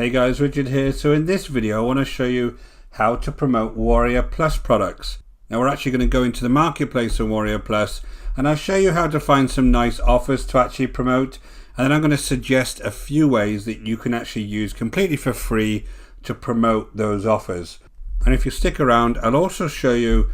Hey guys, Richard here. So in this video I want to show you how to promote Warrior Plus products. Now we're actually going to go into the marketplace on Warrior Plus and I'll show you how to find some nice offers to actually promote, and then I'm going to suggest a few ways that you can actually use completely for free to promote those offers. And if you stick around, I'll also show you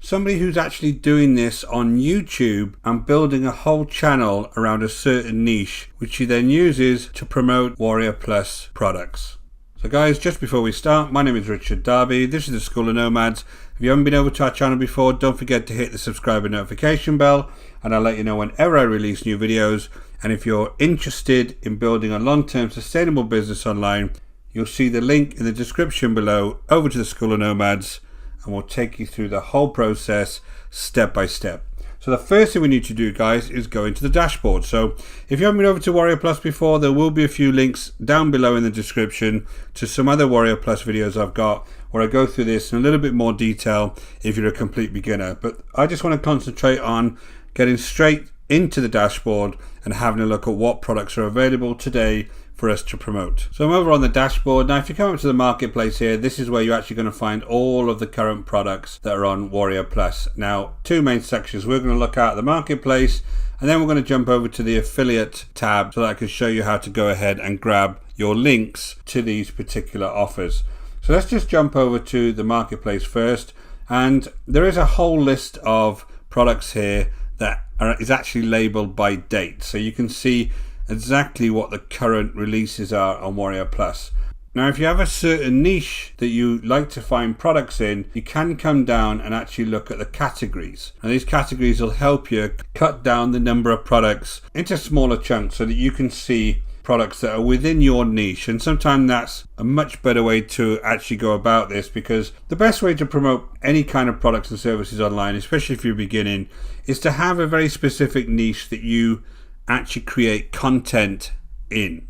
somebody who's actually doing this on YouTube and building a whole channel around a certain niche, which he then uses to promote Warrior Plus products. So guys, just before we start, my name is Richard Darby. This is the School of Nomads. If you haven't been over to our channel before, don't forget to hit the subscribe and notification bell, and I'll let you know whenever I release new videos. And if you're interested in building a long-term sustainable business online, you'll see the link in the description below over to the School of Nomads, and we'll take you through the whole process step by step. So the first thing we need to do, guys, is go into the dashboard. So if you haven't been over to Warrior Plus before, there will be a few links down below in the description to some other Warrior Plus videos I've got where I go through this in a little bit more detail if you're a complete beginner. But I just want to concentrate on getting straight into the dashboard and having a look at what products are available today for us to promote. So I'm over on the dashboard. Now if you come up to the marketplace here, this is where you're actually going to find all of the current products that are on Warrior Plus. Now, two main sections. We're going to look at the marketplace, and then we're going to jump over to the affiliate tab so that I can show you how to go ahead and grab your links to these particular offers. So let's just jump over to the marketplace first, and there is a whole list of products here that is actually labeled by date, so you can see exactly what the current releases are on Warrior Plus. Now if you have a certain niche that you like to find products in, you can come down and actually look at the categories, and these categories will help you cut down the number of products into smaller chunks so that you can see products that are within your niche. And sometimes that's a much better way to actually go about this, because the best way to promote any kind of products and services online, especially if you're beginning, is to have a very specific niche that you actually create content in.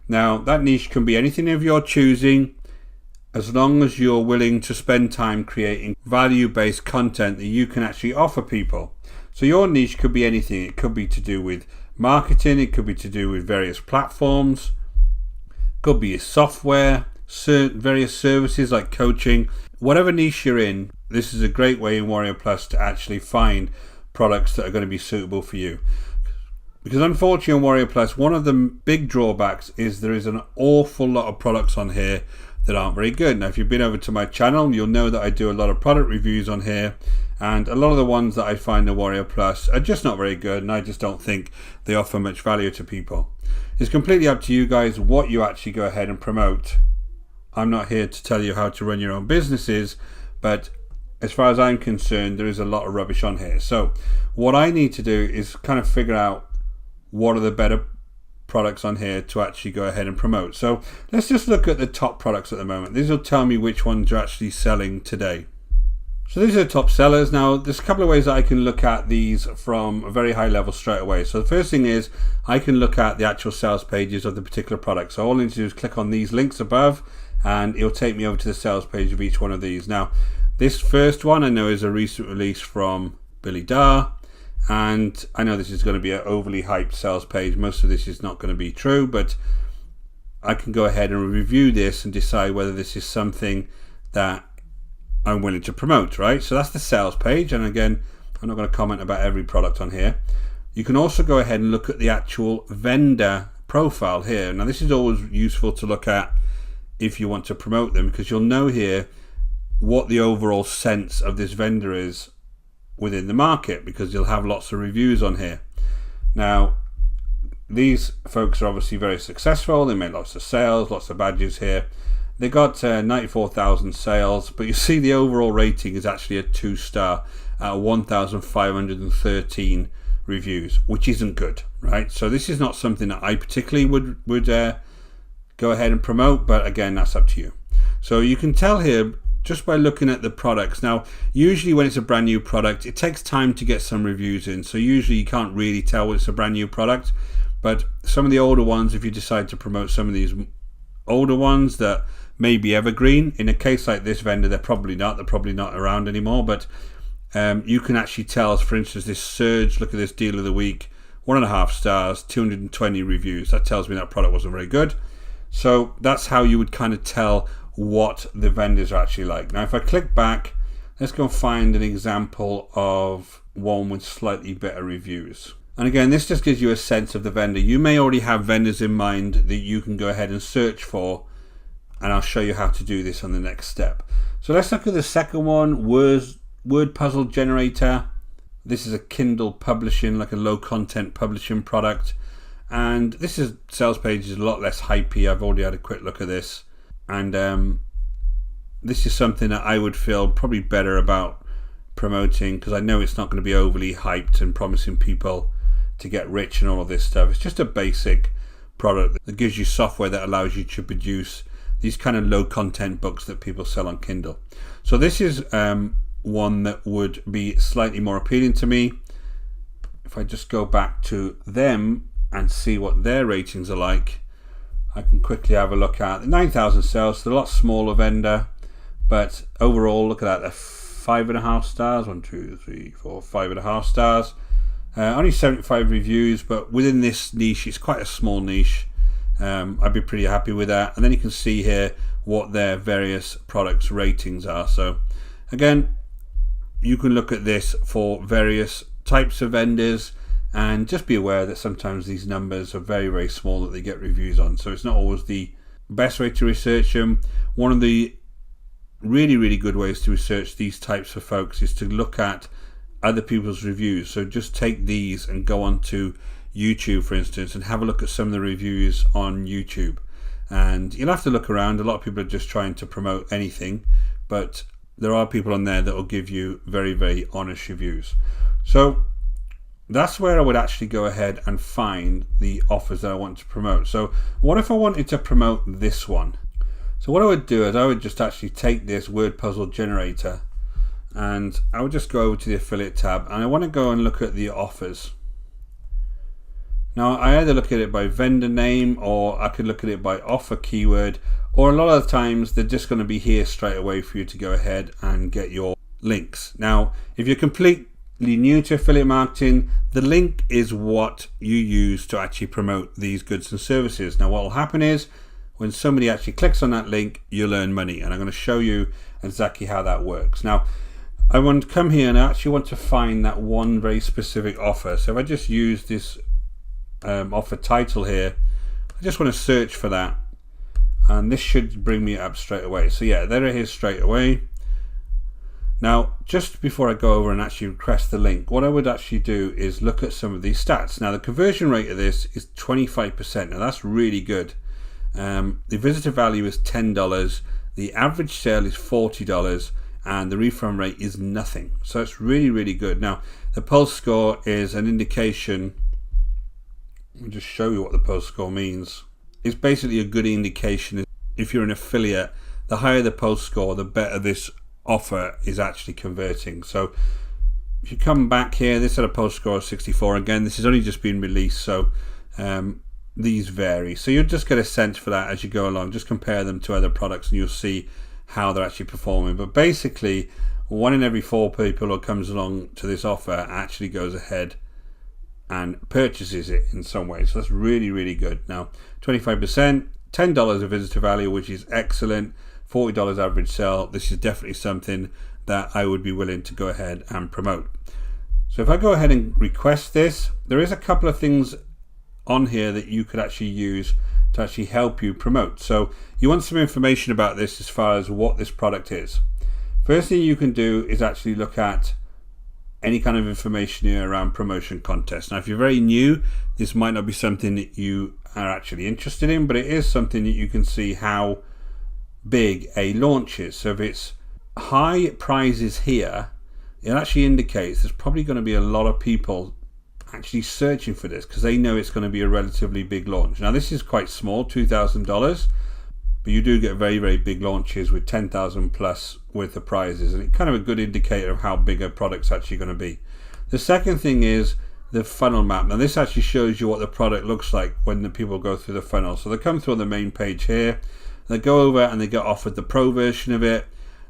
Now that niche can be anything of your choosing, as long as you're willing to spend time creating value-based content that you can actually offer people. So your niche could be anything. It could be to do with marketing, it could be to do with various platforms, could be software, various services like coaching. Whatever niche you're in, this is a great way in Warrior Plus to actually find products that are going to be suitable for you. Because unfortunately on Warrior Plus, one of the big drawbacks is there is an awful lot of products on here that aren't very good. Now if you've been over to my channel, you'll know that I do a lot of product reviews on here, and a lot of the ones that I find in Warrior Plus are just not very good, and I just don't think they offer much value to people. It's completely up to you guys what you actually go ahead and promote. I'm not here to tell you how to run your own businesses, but as far as I'm concerned, there is a lot of rubbish on here. So what I need to do is kind of figure out what are the better products on here to actually go ahead and promote. So let's just look at the top products at the moment. These will tell me which ones are actually selling today. So these are the top sellers. Now there's a couple of ways that I can look at these from a very high level straight away. So the first thing is I can look at the actual sales pages of the particular product. So all I need to do is click on these links above and it'll take me over to the sales page of each one of these. Now this first one I know is a recent release from Billy Darr, and I know this is going to be an overly hyped sales page. Most of this is not going to be true, but I can go ahead and review this and decide whether this is something that I'm willing to promote, right? So that's the sales page, and again, I'm not going to comment about every product on here. You can also go ahead and look at the actual vendor profile here. Now this is always useful to look at if you want to promote them, because you'll know here what the overall sense of this vendor is within the market, because you'll have lots of reviews on here. Now these folks are obviously very successful. They made lots of sales, lots of badges here. They got 94,000 sales, but you see the overall rating is actually a 2-star out of 1,513 reviews, which isn't good, right? So this is not something that I particularly would go ahead and promote, but again, that's up to you. So you can tell here just by looking at the products. Now usually when it's a brand new product, it takes time to get some reviews in, so usually you can't really tell when it's a brand new product. But some of the older ones, if you decide to promote some of these older ones that may be evergreen, in a case like this vendor, they're probably not around anymore, but you can actually tell, for instance, this Surge, look at this deal of the week, 1.5 stars, 220 reviews. That tells me that product wasn't very good. So that's how you would kind of tell what the vendors are actually like. Now if I click back, let's go find an example of one with slightly better reviews. And again, this just gives you a sense of the vendor. You may already have vendors in mind that you can go ahead and search for, and I'll show you how to do this on the next step. So let's look at the second one, word puzzle generator. This is a Kindle publishing, like a low content publishing product. And this is sales page is a lot less hypey. I've already had a quick look at this. And this is something that I would feel probably better about promoting, because I know it's not going to be overly hyped and promising people to get rich and all of this stuff. It's just a basic product that gives you software that allows you to produce these kind of low content books that people sell on Kindle. So this is one that would be slightly more appealing to me. If I just go back to them and see what their ratings are like, I can quickly have a look at the 9,000 sales. So they're a lot smaller vendor, but overall, look at that, they're 5.5 stars. 1, 2, 3, 4, 5.5 stars. Only 75 reviews, but within this niche, it's quite a small niche. I'd be pretty happy with that. And then you can see here what their various products ratings are. So again, you can look at this for various types of vendors, and just be aware that sometimes these numbers are very, very small that they get reviews on. So it's not always the best way to research them. One of the really, really good ways to research these types of folks is to look at other people's reviews. So just take these and go on to YouTube, for instance, and have a look at some of the reviews on YouTube. And you'll have to look around. A lot of people are just trying to promote anything, but there are people on there that will give you very, very honest reviews. So that's where I would actually go ahead and find the offers that I want to promote. So what if I wanted to promote this one? So what I would do is I would just actually take this word puzzle generator, and I would just go over to the affiliate tab, and I want to go and look at the offers. Now I either look at it by vendor name, or I could look at it by offer keyword, or a lot of the times they're just going to be here straight away for you to go ahead and get your links. Now if you're completely new to affiliate marketing, the link is what you use to actually promote these goods and services. Now what will happen is when somebody actually clicks on that link, you'll earn money, and I'm going to show you exactly how that works. Now I want to come here and I actually want to find that one very specific offer. So if I just use this offer title here, I just want to search for that, and this should bring me up straight away. So yeah, there it is straight away. Now just before I go over and actually request the link, what I would actually do is look at some of these stats. Now the conversion rate of this is 25%. Now that's really good. The visitor value is $10, the average sale is $40, and the refund rate is nothing. So it's really, really good. Now the pulse score is an indication. Let me just show you what the pulse score means. It's basically a good indication. If you're an affiliate, the higher the pulse score, the better this offer is actually converting. So if you come back here, this had a pulse score of 64. Again, this has only just been released, so these vary. So you'll just get a sense for that as you go along. Just compare them to other products and you'll see how they're actually performing. But basically, 1 in every 4 people who comes along to this offer actually goes ahead and purchases it in some way. So that's really, really good. Now 25%, $10 of visitor value, which is excellent. $40 average sale. This is definitely something that I would be willing to go ahead and promote. So if I go ahead and request this, there is a couple of things on here that you could actually use to actually help you promote. So you want some information about this as far as what this product is. First thing you can do is actually look at any kind of information here around promotion contests. Now if you're very new, this might not be something that you are actually interested in, but it is something that you can see how big a launch is. So if it's high prizes here, it actually indicates there's probably going to be a lot of people actually searching for this because they know it's going to be a relatively big launch. Now this is quite small, $2,000, but you do get very, very big launches with 10,000 plus worth of prizes, and it's kind of a good indicator of how big a product's actually going to be. The second thing is the funnel map. Now this actually shows you what the product looks like when the people go through the funnel. So they come through on the main page here, they go over and they get offered the pro version of it.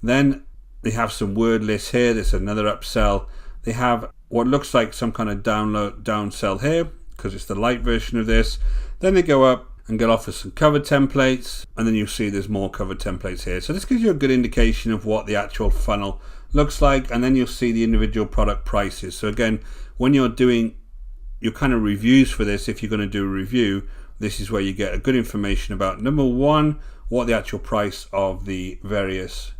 Then they have some word lists here. There's another upsell. They have what looks like some kind of downsell here because it's the light version of this. Then they go up and get off of some cover templates, and then you'll see there's more cover templates here. So this gives you a good indication of what the actual funnel looks like, and then you'll see the individual product prices. So again, when you're doing your kind of reviews for this, if you're going to do a review, this is where you get a good information about, number one, what the actual price of the various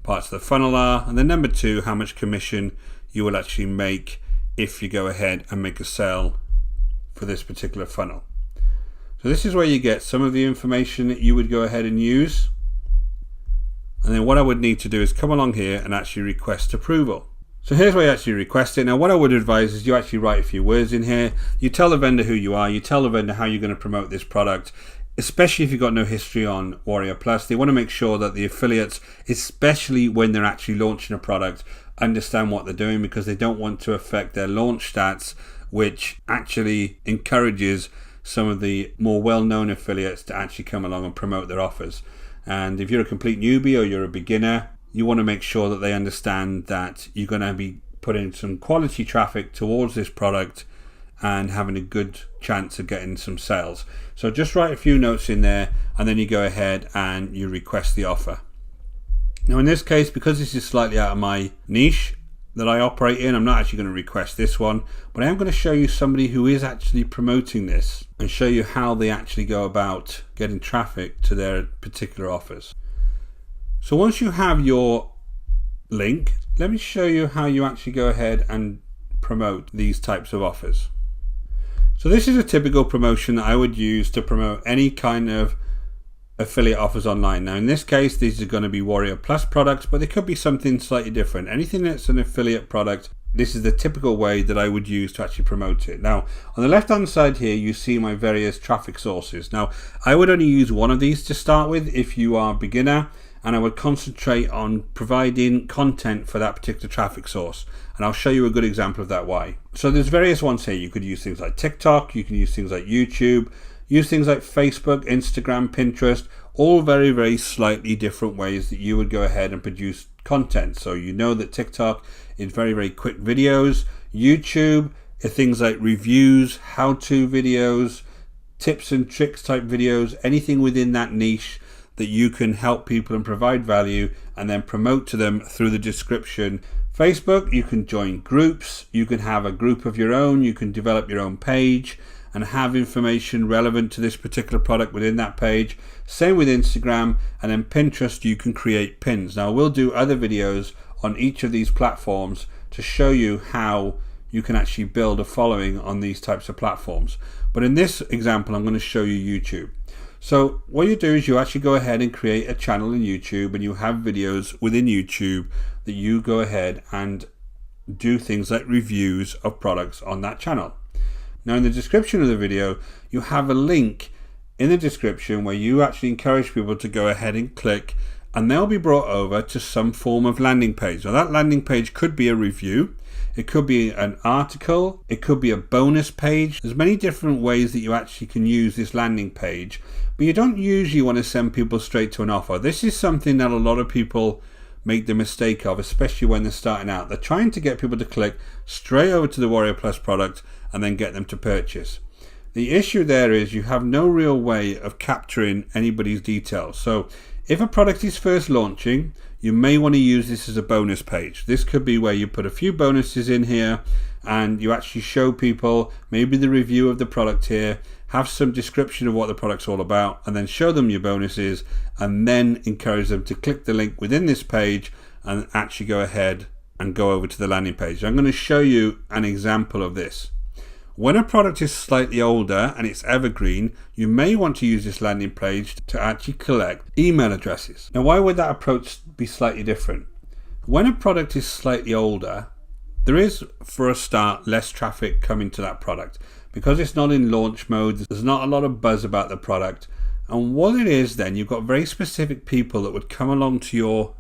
parts of the funnel are, and then number two, how much commission you will actually make if you go ahead and make a sale for this particular funnel. So this is where you get some of the information that you would go ahead and use. And then what I would need to do is come along here and actually request approval. So here's where you actually request it. Now what I would advise is you actually write a few words in here. You tell the vendor who you are, you tell the vendor how you're going to promote this product, especially if you've got no history on Warrior Plus. They want to make sure that the affiliates, especially when they're actually launching a product, understand what they're doing, because they don't want to affect their launch stats, which actually encourages some of the more well-known affiliates to actually come along and promote their offers. And if you're a complete newbie or you're a beginner, you want to make sure that they understand that you're going to be putting some quality traffic towards this product and having a good chance of getting some sales. So just write a few notes in there, and then you go ahead and you request the offer. Now in this case, because this is slightly out of my niche that I operate in, I'm not actually going to request this one, but I am going to show you somebody who is actually promoting this and show you how they actually go about getting traffic to their particular offers. So once you have your link, let me show you how you actually go ahead and promote these types of offers. So this is a typical promotion that I would use to promote any kind of affiliate offers online. Now in this case, these are going to be Warrior Plus products, but they could be something slightly different. Anything that's an affiliate product, this is the typical way that I would use to actually promote it. Now on the left hand side here, you see my various traffic sources. Now I would only use one of these to start with if you are a beginner, and I would concentrate on providing content for that particular traffic source. And I'll show you a good example of that why. So there's various ones here. You could use things like TikTok, you can use things like YouTube, use things like Facebook, Instagram, Pinterest, all very, very slightly different ways that you would go ahead and produce content. So you know that TikTok is very, very quick videos. YouTube are things like reviews, how-to videos, tips and tricks type videos, anything within that niche that you can help people and provide value and then promote to them through the description. Facebook, you can join groups, you can have a group of your own, you can develop your own page and have information relevant to this particular product within that page. Same with Instagram, and then Pinterest, you can create pins. Now we'll do other videos on each of these platforms to show you how you can actually build a following on these types of platforms. But in this example, I'm going to show you YouTube. So what you do is you actually go ahead and create a channel in YouTube, and you have videos within YouTube that you go ahead and do things like reviews of products on that channel. Now in the description of the video, you have a link in the description where you actually encourage people to go ahead and click, and they'll be brought over to some form of landing page. Now that landing page could be a review, it could be an article, it could be a bonus page. There's many different ways that you actually can use this landing page, but you don't usually want to send people straight to an offer. This is something that a lot of people make the mistake of, especially when they're starting out. They're trying to get people to click straight over to the Warrior Plus product and then get them to purchase. The issue there is you have no real way of capturing anybody's details. So if a product is first launching, you may want to use this as a bonus page. This could be where you put a few bonuses in here and you actually show people maybe the review of the product here, have some description of what the product's all about, and then show them your bonuses, and then encourage them to click the link within this page and actually go ahead and go over to the landing page. I'm going to show you an example of this. When a product is slightly older and it's evergreen, you may want to use this landing page to actually collect email addresses. Now, why would that approach be slightly different? When a product is slightly older, there is, for a start, less traffic coming to that product because it's not in launch mode. There's not a lot of buzz about the product. And what it is then, you've got very specific people that would come along to your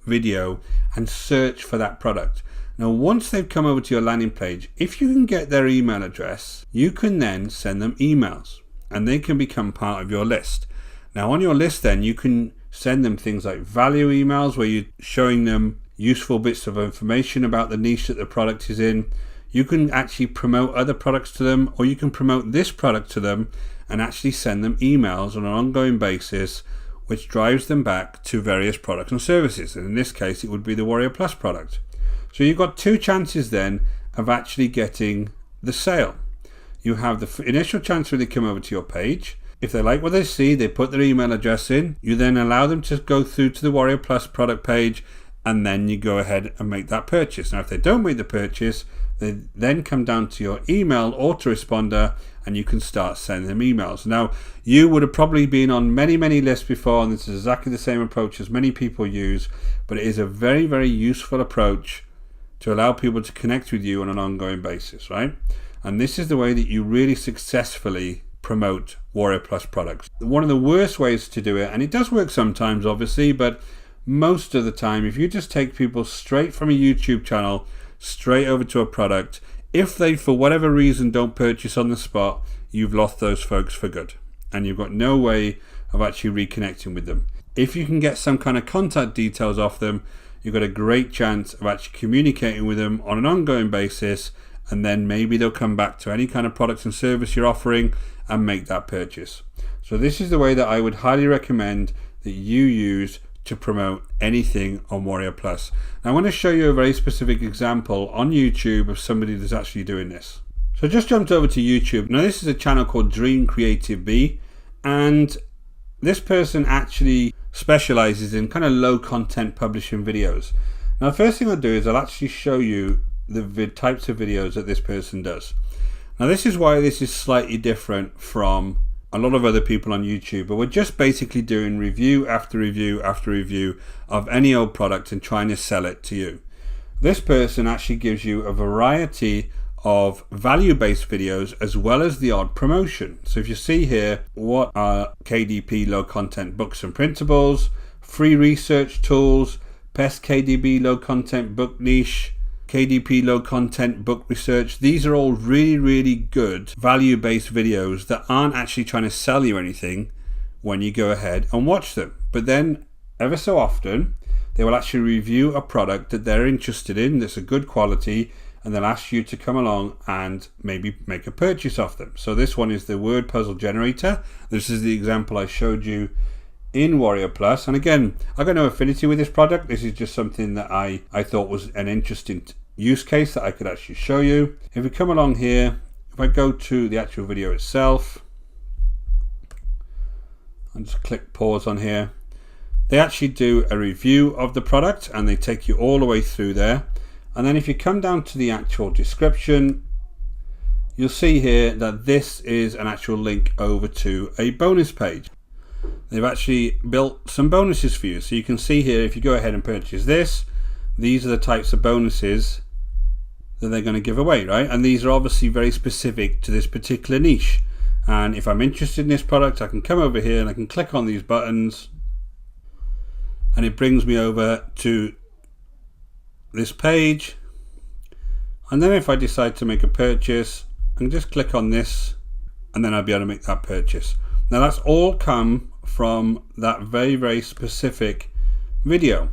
video and search for that product. Now, once they've come over to your landing page, if you can get their email address, you can then send them emails and they can become part of your list. Now, on your list then, you can send them things like value emails where you're showing them useful bits of information about the niche that the product is in. You can actually promote other products to them, or you can promote this product to them and actually send them emails on an ongoing basis, which drives them back to various products and services. And in this case, it would be the Warrior Plus product. So you've got two chances then of actually getting the sale. You have the initial chance where they come over to your page. If they like what they see, they put their email address in. You then allow them to go through to the Warrior Plus product page, and then you go ahead and make that purchase. Now, if they don't make the purchase, they then come down to your email autoresponder, and you can start sending them emails. Now, you would have probably been on many lists before, and this is exactly the same approach as many people use, but it is a very, very useful approach to allow people to connect with you on an ongoing basis, right? And this is the way that you really successfully promote Warrior Plus products. One of the worst ways to do it, and it does work sometimes obviously, but most of the time, if you just take people straight from a YouTube channel straight over to a product, if they for whatever reason don't purchase on the spot, you've lost those folks for good, and you've got no way of actually reconnecting with them. If you can get some kind of contact details off them, you've got a great chance of actually communicating with them on an ongoing basis, and then maybe they'll come back to any kind of product and service you're offering and make that purchase. So this is the way that I would highly recommend that you use to promote anything on Warrior Plus. Now, I want to show you a very specific example on YouTube of somebody that's actually doing this. So I just jumped over to YouTube. Now, this is a channel called Dream Creative Bee, and this person actually specializes in kind of low content publishing videos. Now, the first thing I'll do is I'll actually show you the types of videos that this person does. Now, this is why this is slightly different from a lot of other people on YouTube, but we're just basically doing review after review after review of any old product and trying to sell it to you. This person actually gives you a variety of value-based videos as well as the odd promotion. So if you see here, what are KDP low content books and printables, free research tools, best KDP low content book niche, KDP low content book research. These are all really good value-based videos that aren't actually trying to sell you anything when you go ahead and watch them. But then ever so often they will actually review a product that they're interested in that's a good quality, and they'll ask you to come along and maybe make a purchase off them. So this one is the word puzzle generator. This is the example I showed you in Warrior Plus, and again, I've got no affinity with this product. This is just something that I thought was an interesting use case that I could actually show you. If we come along here, if I go to the actual video itself and just click pause on here, they actually do a review of the product and they take you all the way through there. And then if you come down to the actual description, you'll see here that this is an actual link over to a bonus page. They've actually built some bonuses for you. So you can see here, if you go ahead and purchase this, these are the types of bonuses that they're going to give away, right? And these are obviously very specific to this particular niche. And if I'm interested in this product, I can come over here and I can click on these buttons, and it brings me over to this page. And then if I decide to make a purchase, I can just click on this, and then I'll be able to make that purchase. Now, that's all come from that very specific video.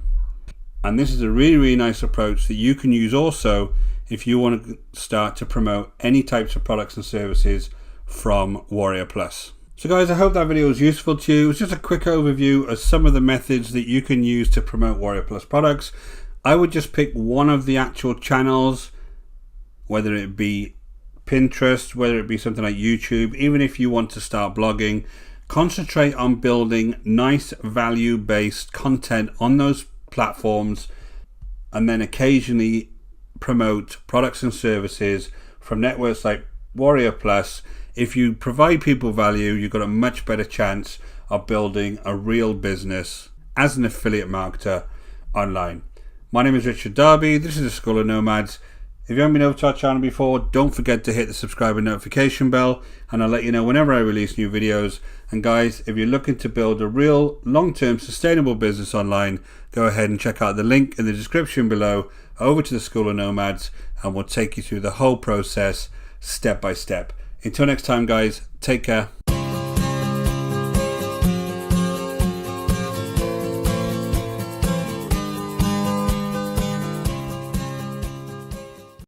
And this is a really nice approach that you can use also if you want to start to promote any types of products and services from Warrior Plus. So guys, I hope that video was useful to you. It was just a quick overview of some of the methods that you can use to promote Warrior Plus products. I would just pick one of the actual channels, whether it be Pinterest, whether it be something like YouTube. Even if you want to start blogging, concentrate on building nice value-based content on those platforms, and then occasionally promote products and services from networks like Warrior Plus. If you provide people value, you've got a much better chance of building a real business as an affiliate marketer online. My name is Richard Darby. This is the School of Nomads. If you haven't been over to our channel before, don't forget to hit the subscribe and notification bell, and I'll let you know whenever I release new videos. And guys, if you're looking to build a real long-term sustainable business online, go ahead and check out the link in the description below over to the School of Nomads, and we'll take you through the whole process step by step. Until next time guys, take care.